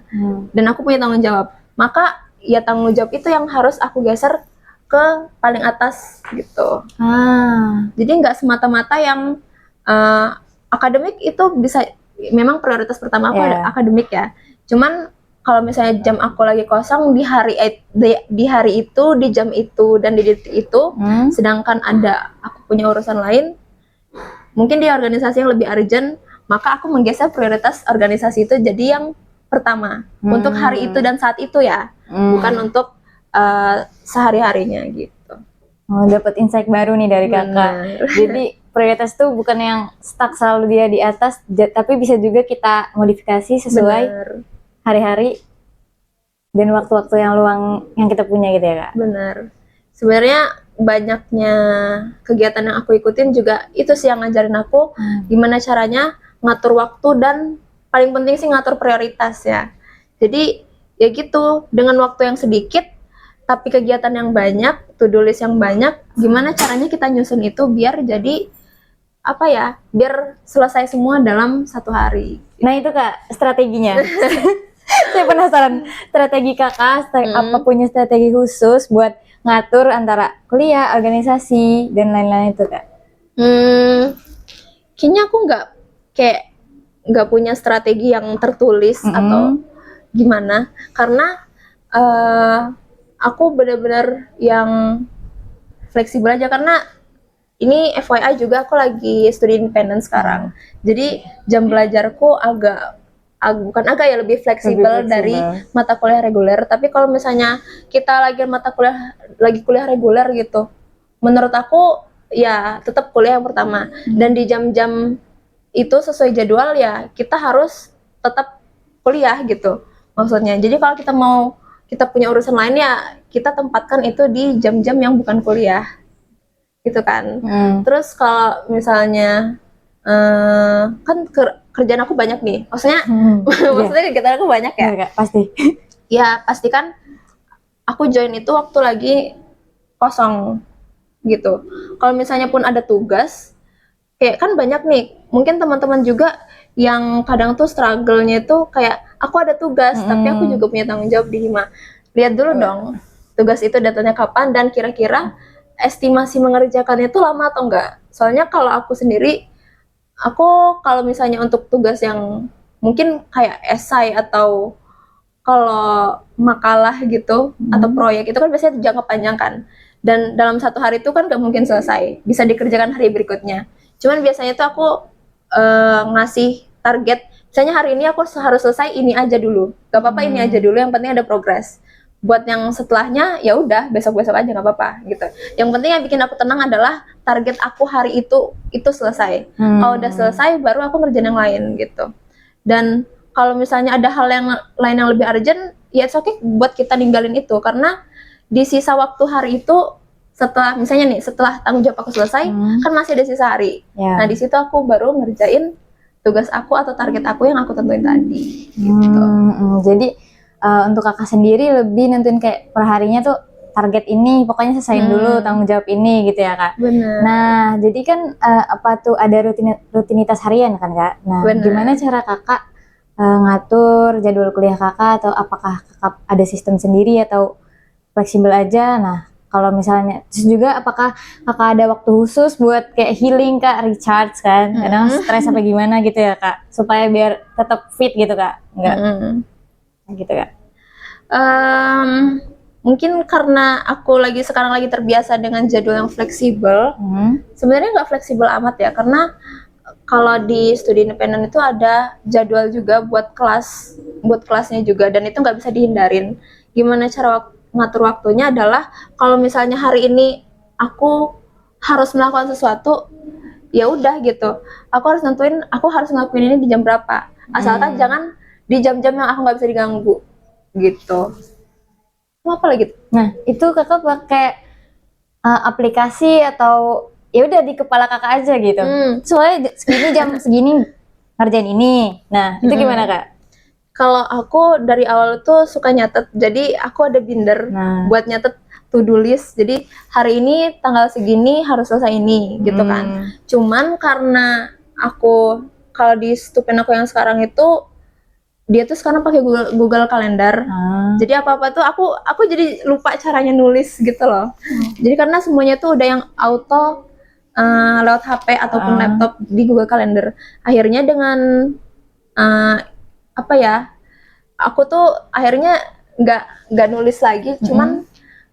dan aku punya tanggung jawab, maka ya tanggung jawab itu yang harus aku geser ke paling atas gitu. Jadi nggak semata-mata yang akademik itu bisa, memang prioritas pertama aku ada akademik ya. Cuman kalau misalnya jam aku lagi kosong di hari itu, di jam itu dan di detik itu, sedangkan aku punya urusan lain, mungkin di organisasi yang lebih urgent, maka aku menggeser prioritas organisasi itu jadi yang pertama untuk hari itu dan saat itu ya, bukan untuk sehari-harinya gitu. Dapat insight baru nih dari kakak. Jadi prioritas tuh bukan yang stuck selalu dia di atas, tapi bisa juga kita modifikasi sesuai hari-hari dan waktu-waktu yang luang yang kita punya gitu ya kak. Bener. Sebenarnya banyaknya kegiatan yang aku ikutin juga itu sih yang ngajarin aku gimana caranya ngatur waktu dan paling penting sih ngatur prioritas ya. Jadi ya gitu, dengan waktu yang sedikit tapi kegiatan yang banyak, to-do list yang banyak, gimana caranya kita nyusun itu biar jadi apa ya, biar selesai semua dalam satu hari. Nah itu kak strateginya. Saya penasaran strategi kakak, apa punya strategi khusus buat ngatur antara kuliah, organisasi dan lain-lain itu kak? Kayaknya aku nggak punya strategi yang tertulis atau gimana, karena aku benar-benar yang fleksibel aja, karena ini FYI juga aku lagi studi independen sekarang. Jadi jam belajarku bukan agak ya, lebih fleksibel dari mata kuliah reguler. Tapi kalau misalnya kita lagi kuliah reguler gitu, menurut aku ya tetap kuliah yang pertama. Dan di jam-jam itu sesuai jadwal ya kita harus tetap kuliah gitu maksudnya. Jadi kalau kita punya urusan lain ya kita tempatkan itu di jam-jam yang bukan kuliah gitu kan. Terus kalau misalnya kan kerjaan aku banyak nih, maksudnya kegiatan aku banyak ya. Iya, pasti. Ya pasti kan aku join itu waktu lagi kosong gitu. Kalau misalnya pun ada tugas, kayak kan banyak nih, mungkin teman-teman juga yang kadang tuh struggle-nya itu kayak aku ada tugas tapi aku juga punya tanggung jawab di Hima. Lihat dulu dong tugas itu datanya kapan dan kira-kira estimasi mengerjakannya itu lama atau enggak. Soalnya kalau aku sendiri, aku kalau misalnya untuk tugas yang mungkin kayak esai atau kalau makalah gitu atau proyek itu kan biasanya jangka panjang kan, dan dalam satu hari itu kan gak mungkin selesai, bisa dikerjakan hari berikutnya. Cuman biasanya tuh aku ngasih target, misalnya hari ini aku harus selesai ini aja dulu, gak apa-apa ini aja dulu, yang penting ada progres. Buat yang setelahnya ya udah besok-besok aja nggak apa-apa gitu. Yang penting yang bikin aku tenang adalah target aku hari itu selesai. Kalau udah selesai baru aku ngerjain yang lain gitu. Dan kalau misalnya ada hal yang lain yang lebih urgent, ya it's okay buat kita ninggalin itu, karena di sisa waktu hari itu setelah tanggung jawab aku selesai kan masih ada sisa hari. Nah di situ aku baru ngerjain tugas aku atau target aku yang aku tentuin tadi gitu. Jadi untuk kakak sendiri lebih nentuin kayak perharinya tuh target ini pokoknya selesaiin dulu tanggung jawab ini gitu ya kak. Bener. Nah jadi kan apa tuh ada rutinitas harian kan kak. Nah gimana cara kakak ngatur jadwal kuliah kakak, atau apakah kakak ada sistem sendiri atau fleksibel aja? Nah kalau misalnya terus juga apakah kakak ada waktu khusus buat kayak healing kak, recharge kan, kadang stres apa gimana gitu ya kak, supaya biar tetap fit gitu kak, enggak gitu kak? Mungkin karena aku sekarang lagi terbiasa dengan jadwal yang fleksibel. Sebenarnya nggak fleksibel amat ya, karena kalau di studi independen itu ada jadwal juga buat kelasnya juga, dan itu nggak bisa dihindarin. Gimana cara ngatur waktunya adalah kalau misalnya hari ini aku harus melakukan sesuatu, ya udah gitu. Aku harus nentuin aku harus ngelakuin ini di jam berapa. Asalkan jangan di jam-jam yang aku nggak bisa diganggu gitu. Apa lagi? Nah itu kakak pakai aplikasi atau ya udah di kepala kakak aja gitu? Soalnya jam segini ngerjain ini. Nah itu gimana kak? Kalau aku dari awal tuh suka nyatet, jadi aku ada binder buat nyatet to-do list. Jadi hari ini tanggal segini harus selesai ini gitu kan. Cuman karena aku kalau di stupen aku yang sekarang itu dia tuh sekarang pakai Google Calendar. Jadi apa-apa tuh aku jadi lupa caranya nulis gitu loh. Jadi karena semuanya tuh udah yang auto lewat HP ataupun laptop di Google Calendar. Akhirnya dengan apa ya? Aku tuh akhirnya nggak nulis lagi, cuman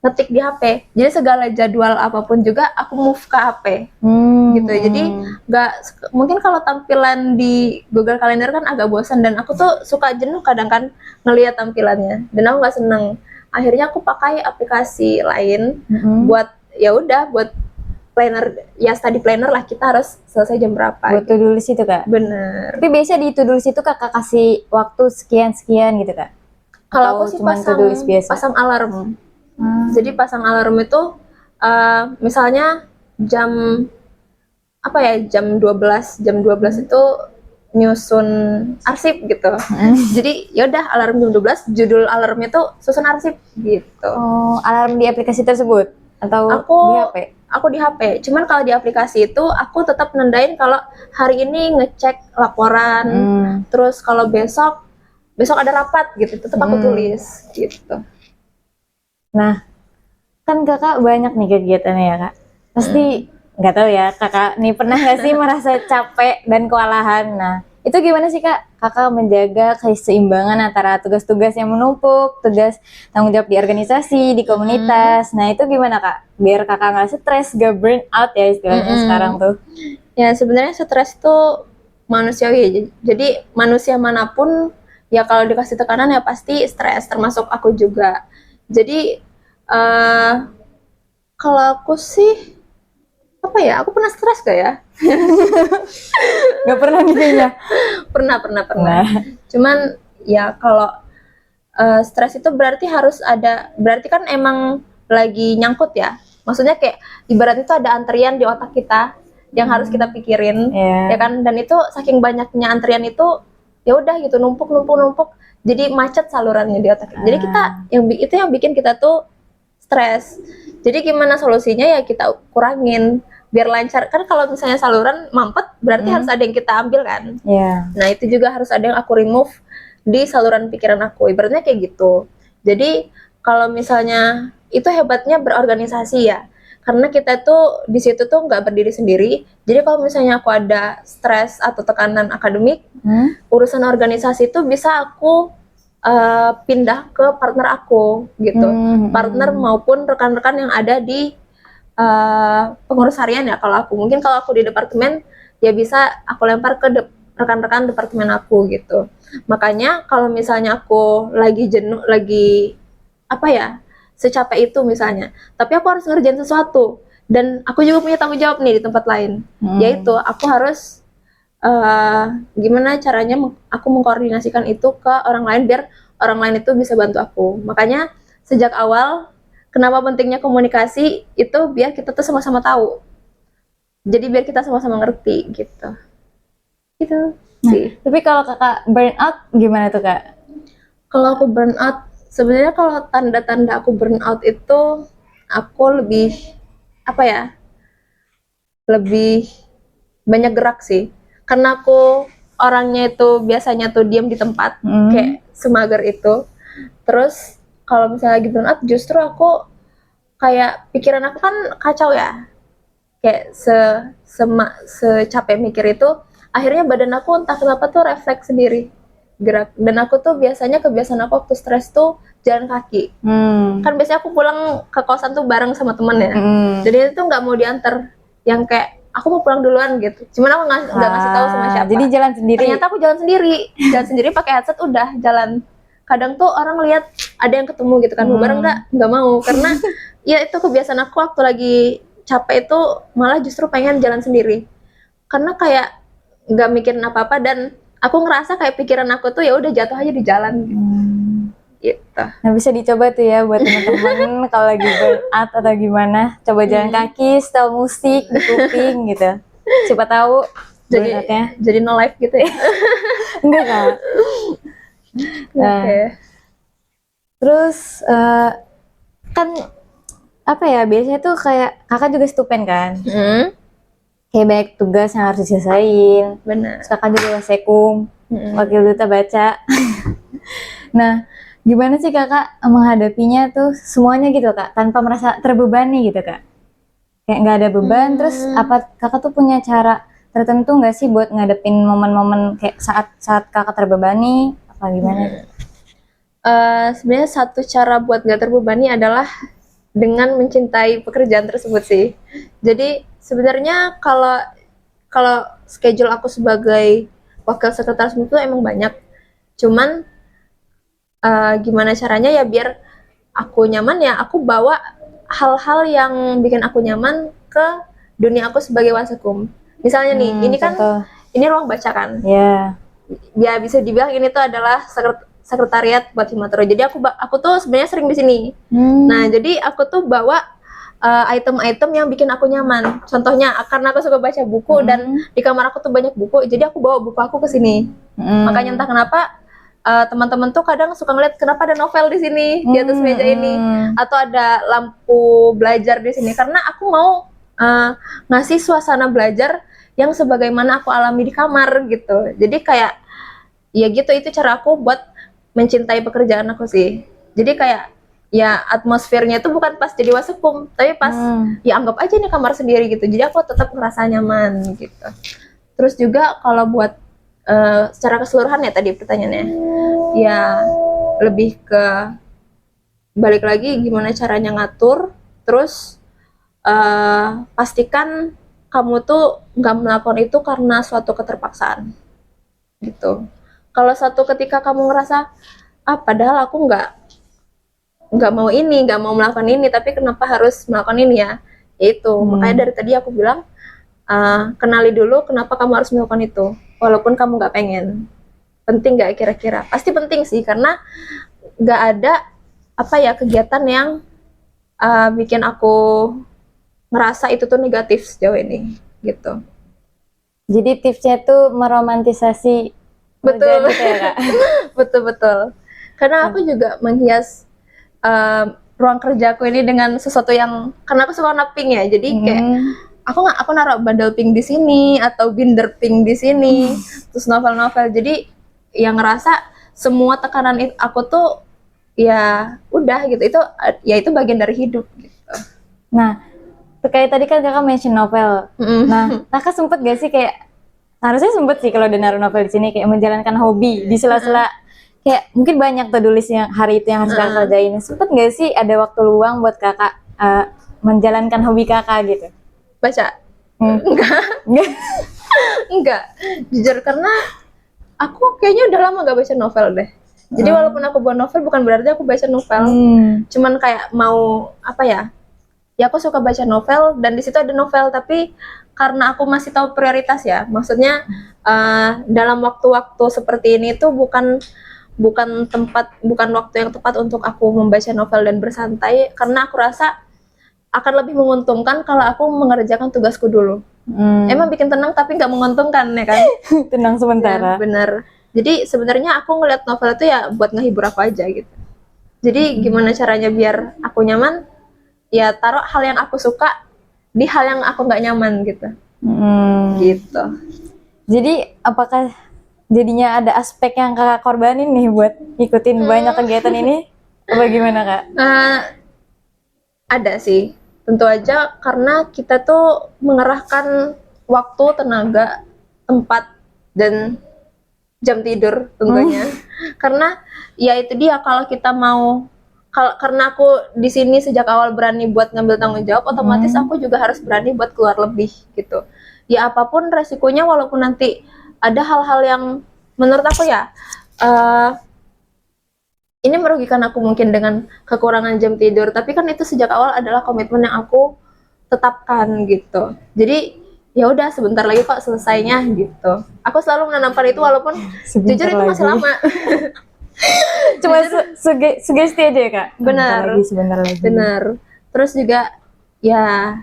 ngetik di HP. Jadi segala jadwal apapun juga aku move ke HP. Gitu. Jadi nggak mungkin kalau tampilan di Google Calendar kan agak bosan dan aku tuh suka jenuh kadang kan ngelihat tampilannya dan aku nggak seneng. Akhirnya aku pakai aplikasi lain buat ya udah buat planner ya study planner lah, kita harus selesai jam berapa. Buat to-do list itu Kak? Bener. Tapi biasa di to-do list itu Kakak kasih waktu sekian-sekian gitu Kak? Kalau aku sih pasang alarm. Jadi pasang alarm itu misalnya jam apa ya, jam 12 itu nyusun arsip gitu. Jadi yaudah alarm jam 12, judul alarmnya tuh susun arsip gitu. Oh, alarm di aplikasi tersebut atau di HP? Aku di HP. Cuman kalau di aplikasi itu aku tetap nendain kalau hari ini ngecek laporan. Terus kalau besok ada rapat gitu, tetap aku tulis gitu. Nah, kan Kakak banyak nih kegiatannya ya Kak. Pasti nggak tahu ya Kakak nih pernah nggak sih merasa capek dan kewalahan. Nah, itu gimana sih Kak? Kakak menjaga keseimbangan antara tugas-tugas yang menumpuk, tugas tanggung jawab di organisasi, di komunitas. Nah, itu gimana Kak? Biar Kakak nggak stres, gak burn out ya istilahnya sekarang tuh. Ya sebenarnya stres itu manusiawi. Jadi manusia manapun ya kalau dikasih tekanan ya pasti stres, termasuk aku juga. Jadi kalau aku sih apa ya? Aku pernah stres gak ya? Gak pernah nih kayaknya. Pernah. Cuman ya kalau stres itu berarti harus ada, berarti kan emang lagi nyangkut ya. Maksudnya kayak ibarat itu ada antrian di otak kita yang harus kita pikirin, ya kan? Dan itu saking banyaknya antrian itu ya udah gitu numpuk, jadi macet salurannya di otak. Jadi kita yang bikin kita tuh stres. Jadi gimana solusinya ya kita kurangin biar lancar. Kan kalau misalnya saluran mampet berarti harus ada yang kita ambil kan. Nah itu juga harus ada yang aku remove di saluran pikiran aku. Ibaratnya kayak gitu. Jadi kalau misalnya itu hebatnya berorganisasi ya. Karena kita tuh di situ tuh nggak berdiri sendiri. Jadi kalau misalnya aku ada stres atau tekanan akademik, urusan organisasi itu bisa aku pindah ke partner aku gitu, partner maupun rekan-rekan yang ada di pengurus harian ya. Kalau aku mungkin kalau aku di departemen ya bisa aku lempar ke rekan-rekan departemen aku gitu. Makanya kalau misalnya aku lagi jenuh, lagi apa ya, secapek itu misalnya, tapi aku harus ngerjain sesuatu dan aku juga punya tanggung jawab nih di tempat lain, yaitu aku harus gimana caranya aku mengkoordinasikan itu ke orang lain biar orang lain itu bisa bantu aku. Makanya sejak awal kenapa pentingnya komunikasi itu biar kita tuh sama-sama tahu. Jadi biar kita sama-sama ngerti gitu. Gitu sih. Tapi kalau Kakak burn out gimana tuh Kak? Kalau aku burn out, sebenarnya kalau tanda-tanda aku burn out itu aku lebih apa ya? Lebih banyak gerak sih. Karena aku orangnya itu biasanya tuh diam di tempat, kayak semager itu. Terus kalau misalnya lagi burn out, justru aku kayak pikiran aku kan kacau ya. Kayak secapek mikir itu, akhirnya badan aku entah kenapa tuh refleks sendiri, gerak. Dan aku tuh biasanya kebiasaan aku waktu stres tuh jalan kaki. Kan biasanya aku pulang ke kosan tuh bareng sama temen ya. Jadi itu nggak mau diantar, yang kayak aku mau pulang duluan gitu. Cuman aku nggak ngasih tahu sama siapa. Jadi jalan sendiri. Ternyata aku jalan sendiri pakai headset, udah jalan. Kadang tuh orang lihat ada yang ketemu gitu kan, mau bareng nggak mau, karena ya itu kebiasaan aku waktu lagi capek itu malah justru pengen jalan sendiri. Karena kayak nggak mikirin apa-apa dan aku ngerasa kayak pikiran aku tuh ya udah jatuh aja di jalan. Gitu. Nah bisa dicoba tuh ya buat teman-teman kalau lagi burn out atau gimana, coba jalan kaki, setel musik di kuping gitu. Siapa tahu jadi no life gitu ya. Enggak Kak. Terus kan apa ya, biasanya tuh kayak Kakak juga stupen kan? kayak banyak tugas yang harus diselesain. Benar. Terus kakak juga wasekum, Mm-mm. wakil duta baca. Nah, gimana sih kakak menghadapinya tuh semuanya gitu kak, tanpa merasa terbebani gitu kak? Kayak nggak ada beban, terus apa kakak tuh punya cara tertentu nggak sih buat ngadepin momen-momen kayak saat kakak terbebani, apa gimana? Sebenarnya satu cara buat gak terbebani adalah dengan mencintai pekerjaan tersebut sih. Jadi sebenarnya kalau kalau schedule aku sebagai wakil sekretaris itu emang banyak. Cuman gimana caranya ya biar aku nyaman, ya aku bawa hal-hal yang bikin aku nyaman ke dunia aku sebagai wasekum. Misalnya nih, ini kan Contoh, ini ruang baca kan. ya. Ya bisa dibilang ini tuh adalah sekretariat buat Himatoro. Jadi aku tuh sebenarnya sering di sini. Nah, jadi aku tuh bawa item-item yang bikin aku nyaman. Contohnya karena aku suka baca buku dan di kamar aku tuh banyak buku, jadi aku bawa buku aku ke sini. Makanya entah kenapa teman-teman tuh kadang suka ngeliat kenapa ada novel di sini di atas meja ini, atau ada lampu belajar di sini, karena aku mau ngasih suasana belajar yang sebagaimana aku alami di kamar gitu. Jadi kayak ya gitu, itu cara aku buat mencintai pekerjaan aku sih. Jadi kayak ya atmosfernya itu bukan pas jadi wasekum, tapi pas ya anggap aja nih kamar sendiri gitu. Jadi aku tetap ngerasa nyaman gitu. Terus juga kalau buat secara keseluruhan ya tadi pertanyaannya, ya lebih ke balik lagi gimana caranya ngatur, terus pastikan kamu tuh nggak melakukan itu karena suatu keterpaksaan gitu. Kalau satu ketika kamu ngerasa padahal aku nggak mau ini, nggak mau melakukan ini, tapi kenapa harus melakukan ini ya? Itu makanya dari tadi aku bilang kenali dulu kenapa kamu harus melakukan itu, walaupun kamu nggak pengen. Penting nggak kira-kira? Pasti penting sih, karena nggak ada apa ya kegiatan yang bikin aku ngerasa itu tuh negatif sejauh ini gitu. Jadi tipsnya tuh meromantisasi Betul. pekerjaan gitu ya kak? Betul. Karena aku juga menghias ruang kerjaku ini dengan sesuatu yang, karena aku suka warna pink ya, jadi kayak aku naruh bundle pink di sini atau binder pink di sini, terus novel-novel, jadi yang ngerasa semua tekanan aku tuh ya udah gitu, itu bagian dari hidup gitu. Nah, terkait tadi kan kakak mention novel. Nah, kakak sempet gak sih kayak, harusnya sempet sih kalau udah naruh novel di sini, kayak menjalankan hobi di sela-sela kayak mungkin banyak tuh tulis yang hari itu yang harus kakak kerjain. Sempet gak sih ada waktu luang buat kakak menjalankan hobi kakak gitu? Baca? Enggak, jujur, karena aku kayaknya udah lama gak baca novel deh. Jadi walaupun aku buat novel bukan berarti aku baca novel. Cuman kayak mau apa ya? Ya aku suka baca novel dan di situ ada novel, tapi karena aku masih tahu prioritas ya. Maksudnya dalam waktu-waktu seperti ini tuh bukan waktu yang tepat untuk aku membaca novel dan bersantai, karena aku rasa akan lebih menguntungkan kalau aku mengerjakan tugasku dulu. Emang bikin tenang tapi nggak menguntungkan ya kan? Tenang sementara. Ya, bener. Jadi sebenarnya aku ngeliat novel itu ya buat ngehibur aku aja gitu. Jadi gimana caranya biar aku nyaman? Ya taruh hal yang aku suka di hal yang aku nggak nyaman gitu. Gitu. Jadi apakah jadinya ada aspek yang kakak korbanin nih buat ikutin banyak kegiatan ini? Apa gimana kak? Ada sih. Tentu aja karena kita tuh mengerahkan waktu, tenaga, tempat, dan jam tidur tentunya. Karena ya itu dia, kalau kita mau, karena aku di sini sejak awal berani buat ngambil tanggung jawab, otomatis aku juga harus berani buat keluar lebih gitu. Ya apapun resikonya, walaupun nanti ada hal-hal yang menurut aku ya ini merugikan aku mungkin dengan kekurangan jam tidur, tapi kan itu sejak awal adalah komitmen yang aku tetapkan gitu. Jadi ya udah sebentar lagi kok selesainya gitu. Aku selalu menanamkan itu walaupun Sebentar jujur itu masih lama. Cuma sugesti aja ya kak? Benar. Sebentar lagi. Benar. Terus juga ya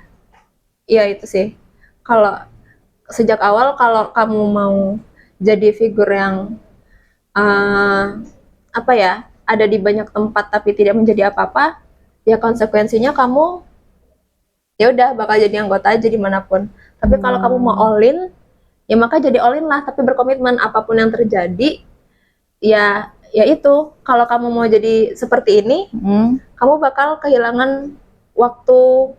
itu sih. Kalau sejak awal kalau kamu mau jadi figur yang apa ya, ada di banyak tempat tapi tidak menjadi apa-apa, ya konsekuensinya kamu ya udah bakal jadi anggota aja dimanapun. Tapi kalau kamu mau all in, ya maka jadi all in lah, tapi berkomitmen apapun yang terjadi. Ya itu, kalau kamu mau jadi seperti ini, kamu bakal kehilangan waktu,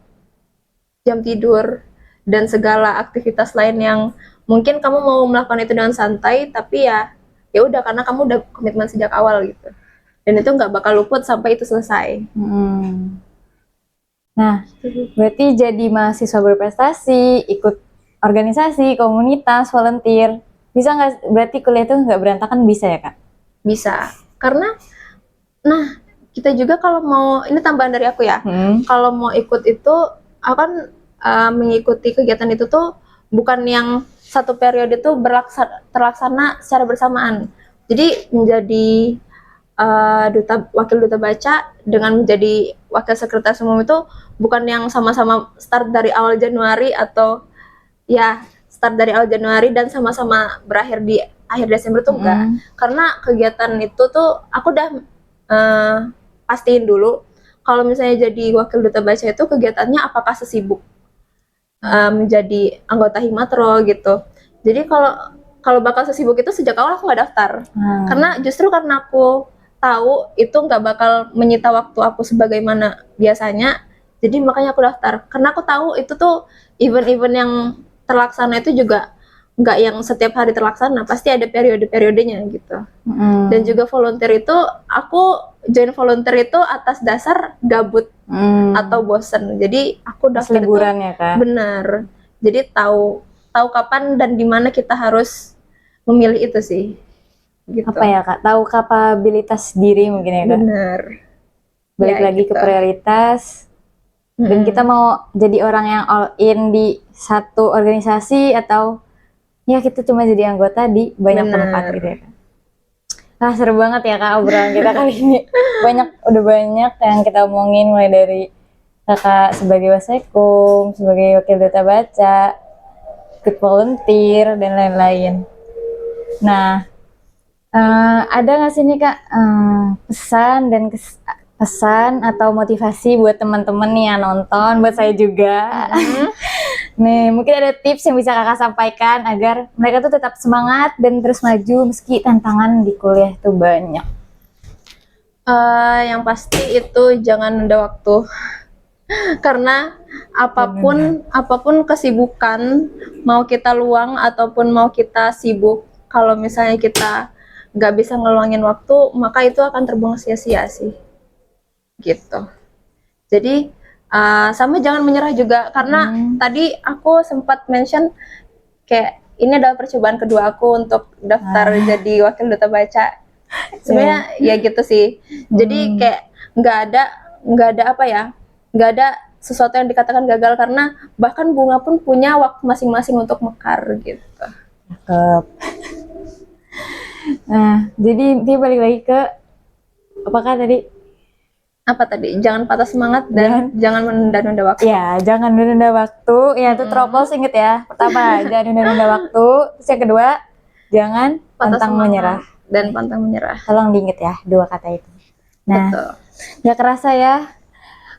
jam tidur, dan segala aktivitas lain yang mungkin kamu mau melakukan itu dengan santai, tapi ya udah karena kamu udah komitmen sejak awal gitu. Dan itu nggak bakal luput sampai itu selesai. Nah, berarti jadi mahasiswa berprestasi, ikut organisasi, komunitas, volunteer, bisa nggak? Berarti kuliah itu nggak berantakan, bisa ya Kak? Bisa, karena nah kita juga kalau mau, ini tambahan dari aku ya, kalau mau ikut itu akan mengikuti kegiatan itu tuh bukan yang satu periode tuh terlaksana secara bersamaan. Jadi menjadi wakil duta baca dengan menjadi wakil sekretaris umum itu bukan yang sama-sama start dari awal Januari atau ya start dari awal Januari dan sama-sama berakhir di akhir Desember tuh enggak. Karena kegiatan itu tuh aku udah pastiin dulu kalau misalnya jadi wakil duta baca itu kegiatannya apakah sesibuk menjadi anggota Himatro gitu. Jadi kalau bakal sesibuk itu sejak awal aku nggak daftar. Karena justru karena aku tahu itu nggak bakal menyita waktu aku sebagaimana biasanya, jadi makanya aku daftar. Karena aku tahu itu tuh event-event yang terlaksana itu juga nggak yang setiap hari terlaksana, pasti ada periode-periodenya gitu. Dan juga volunteer itu, aku join volunteer itu atas dasar gabut atau bosen. Jadi aku daftar liburan itu ya Kak? benar. Jadi tahu kapan dan di mana kita harus memilih itu sih. Gitu. Apa ya Kak? Tahu kapabilitas diri mungkin ya Kak? Benar. Balik Ya, lagi gitu. ke prioritas. Dan kita mau jadi orang yang all in di satu organisasi atau ya kita cuma jadi anggota di banyak tempat gitu ya Kak? Nah, seru banget ya Kak obrolan kita kali ini. Udah banyak yang kita omongin, mulai dari Kakak sebagai wasekum, sebagai wakil duta baca, ikut volunteer, dan lain-lain. Nah, ada nggak sih nih Kak pesan atau motivasi buat teman-teman nih yang nonton, buat saya juga. Nih, mungkin ada tips yang bisa Kakak sampaikan agar mereka tuh tetap semangat dan terus maju meski tantangan di kuliah itu banyak. Yang pasti itu jangan nunda waktu. Karena apapun kesibukan, mau kita luang ataupun mau kita sibuk, kalau misalnya kita nggak bisa ngeluangin waktu, maka itu akan terbuang sia-sia sih. Gitu. Jadi sama jangan menyerah juga, karena tadi aku sempat mention kayak ini adalah percobaan kedua aku untuk daftar jadi wakil duta baca. Sebenarnya ya gitu sih. Jadi kayak nggak ada sesuatu yang dikatakan gagal, karena bahkan bunga pun punya waktu masing-masing untuk mekar gitu. Cakep. Nah, jadi dia balik lagi ke apakah tadi? Apa tadi? Jangan patah semangat dan jangan menunda-nunda waktu. Ya, jangan menunda waktu. Ya, itu teropos inget ya. Pertama, jangan menunda waktu. Terus yang kedua, jangan pantang menyerah. Dan pantang menyerah. Tolong diinget ya, dua kata itu. Nah, betul. Gak kerasa ya,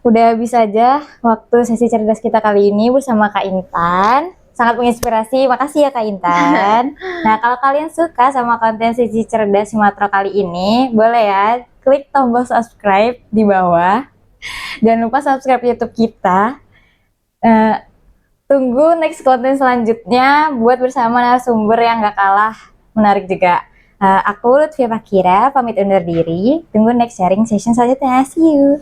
udah habis aja waktu sesi cerdas kita kali ini bersama Kak Intan. Sangat menginspirasi, makasih ya Kak Intan. Nah, kalau kalian suka sama konten sesi cerdas Himatro kali ini, boleh ya klik tombol subscribe di bawah. Jangan lupa subscribe YouTube kita. Tunggu next konten selanjutnya buat bersama narasumber yang gak kalah menarik juga. Aku Lutfia Fakira, pamit undur diri. Tunggu next sharing session selanjutnya. See you!